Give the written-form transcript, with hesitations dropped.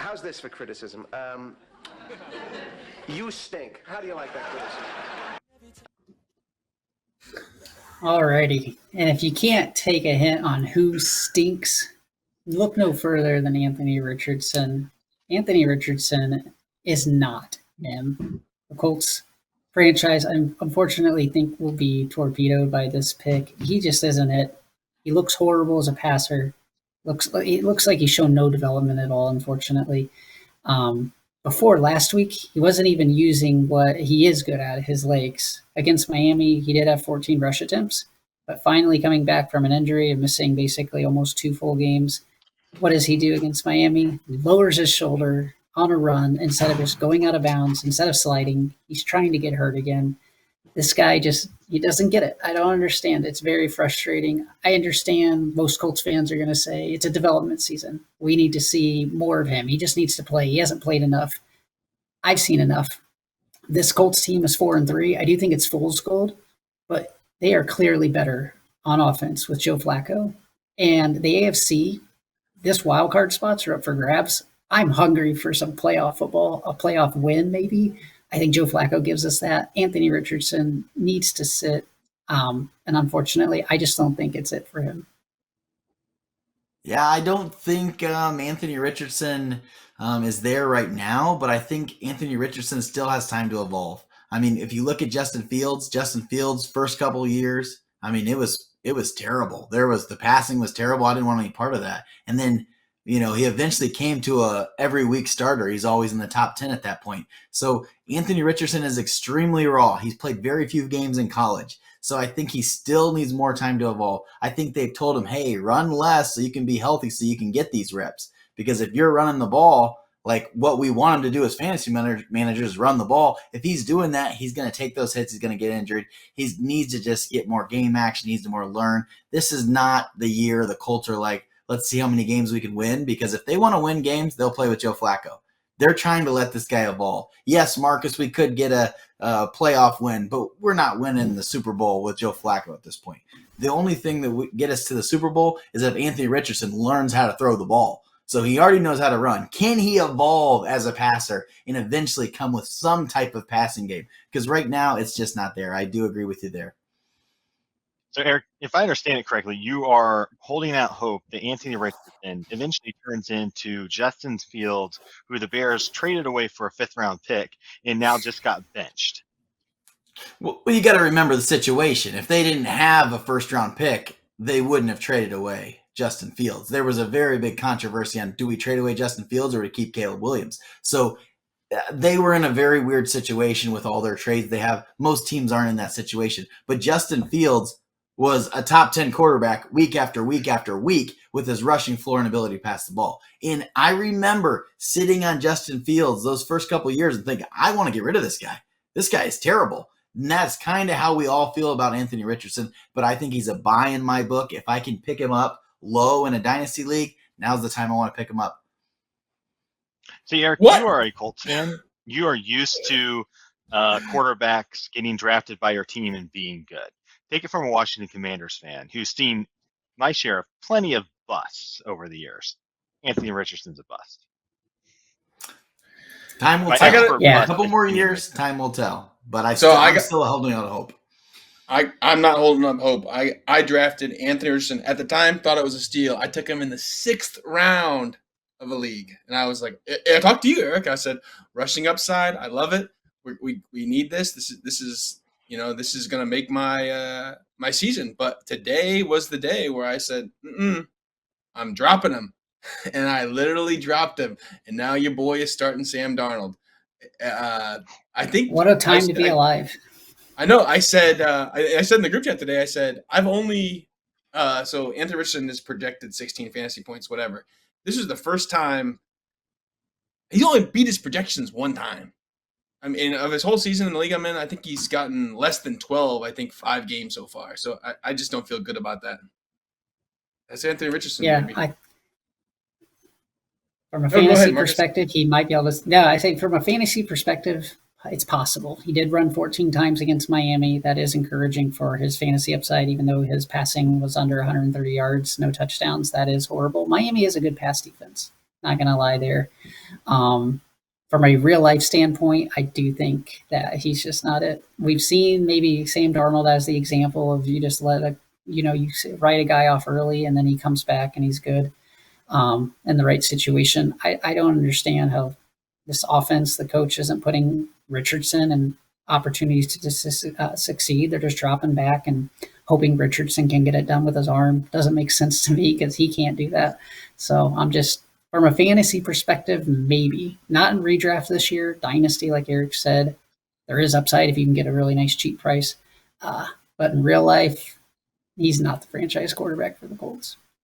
how's this for criticism? You stink. How do you like that criticism? Alrighty. And if you can't take a hint on who stinks, look no further than Anthony Richardson. Anthony Richardson is not him. The Colts franchise, I unfortunately think, will be torpedoed by this pick. He just isn't it. He looks horrible as a passer. It looks like he's shown no development at all, unfortunately. Before last week, he wasn't even using what he is good at, his legs. Against Miami, he did have 14 rush attempts, but finally coming back from an injury and missing basically almost 2 full games, what does he do against Miami? He lowers his shoulder on a run instead of just going out of bounds, instead of sliding. He's trying to get hurt again. This guy he doesn't get it. I don't understand. It's very frustrating. I understand most Colts fans are going to say it's a development season. We need to see more of him. He just needs to play. He hasn't played enough. I've seen enough. This Colts team is 4-3. I do think it's fool's gold, but they are clearly better on offense with Joe Flacco. And the AFC, this wild card spots are up for grabs. I'm hungry for some playoff football, a playoff win maybe. I think Joe Flacco gives us that. Anthony Richardson needs to sit. And unfortunately, I just don't think it's it for him. Yeah, I don't think Anthony Richardson is there right now, but I think Anthony Richardson still has time to evolve. I mean, if you look at Justin Fields' first couple of years, I mean, it was terrible. The passing was terrible. I didn't want any part of that. And then, he eventually came to a every week starter. He's always in the top 10 at that point. So Anthony Richardson is extremely raw. He's played very few games in college. So I think he still needs more time to evolve. I think they've told him, hey, run less so you can be healthy so you can get these reps. Because if you're running the ball, like what we want him to do as fantasy managers, run the ball. If he's doing that, he's going to take those hits. He's going to get injured. He needs to just get more game action. He needs to more learn. This is not the year the Colts are like, let's see how many games we can win, because if they want to win games, they'll play with Joe Flacco. They're trying to let this guy evolve. Yes, Markus, we could get a playoff win, but we're not winning the Super Bowl with Joe Flacco at this point. The only thing that would get us to the Super Bowl is if Anthony Richardson learns how to throw the ball. So he already knows how to run. Can he evolve as a passer and eventually come with some type of passing game? Because right now, it's just not there. I do agree with you there. So, Eric, if I understand it correctly, you are holding out hope that Anthony Richardson eventually turns into Justin Fields, who the Bears traded away for a 5th-round pick and now just got benched. Well, you got to remember the situation. If they didn't have a 1st-round pick, they wouldn't have traded away Justin Fields. There was a very big controversy on, do we trade away Justin Fields or do we keep Caleb Williams? So they were in a very weird situation with all their trades they have. Most teams aren't in that situation. But Justin Fields was a top 10 quarterback week after week after week with his rushing floor and ability to pass the ball. And I remember sitting on Justin Fields those first couple of years and thinking, I want to get rid of this guy. This guy is terrible. And that's kind of how we all feel about Anthony Richardson. But I think he's a buy in my book. If I can pick him up low in a dynasty league, now's the time I want to pick him up. So, Eric, you are a Colts fan. You are used to quarterbacks getting drafted by your team and being good. Take it from a Washington Commanders fan who's seen my share of plenty of busts over the years. Anthony Richardson's a bust. Time will tell. A couple more years, time will tell. But I'm still holding out hope. I'm not holding up hope. I drafted Anthony Richardson at the time, thought it was a steal. I took him in the 6th round of a league. And I was like, I talked to you, Eric. I said, rushing upside, I love it. We need this. This is going to make my my season. But today was the day where I said, I'm dropping him. And I literally dropped him. And now your boy is starting Sam Darnold. I think what a time to be alive. I know. I said I said in the group chat today, I said, I've only so Anthony Richardson is projected 16 fantasy points, whatever. This is the first time he's only beat his projections one time. I mean, of his whole season in the league I'm in, I think he's gotten less than 12, 5 games so far. So I just don't feel good about that. That's Anthony Richardson. Yeah, from a fantasy perspective, he might be able to. No, I think from a fantasy perspective, it's possible. He did run 14 times against Miami. That is encouraging for his fantasy upside, even though his passing was under 130 yards, no touchdowns. That is horrible. Miami is a good pass defense. Not going to lie there. From a real life standpoint, I do think that he's just not it. We've seen maybe Sam Darnold as the example of you just let you write a guy off early and then he comes back and he's good in the right situation. I don't understand how this offense, the coach isn't putting Richardson in opportunities to succeed. They're just dropping back and hoping Richardson can get it done with his arm. Doesn't make sense to me because he can't do that. So I'm just, from a fantasy perspective, maybe. Not in redraft this year. Dynasty, like Eric said, there is upside if you can get a really nice cheap price. But in real life, he's not the franchise quarterback for the Colts.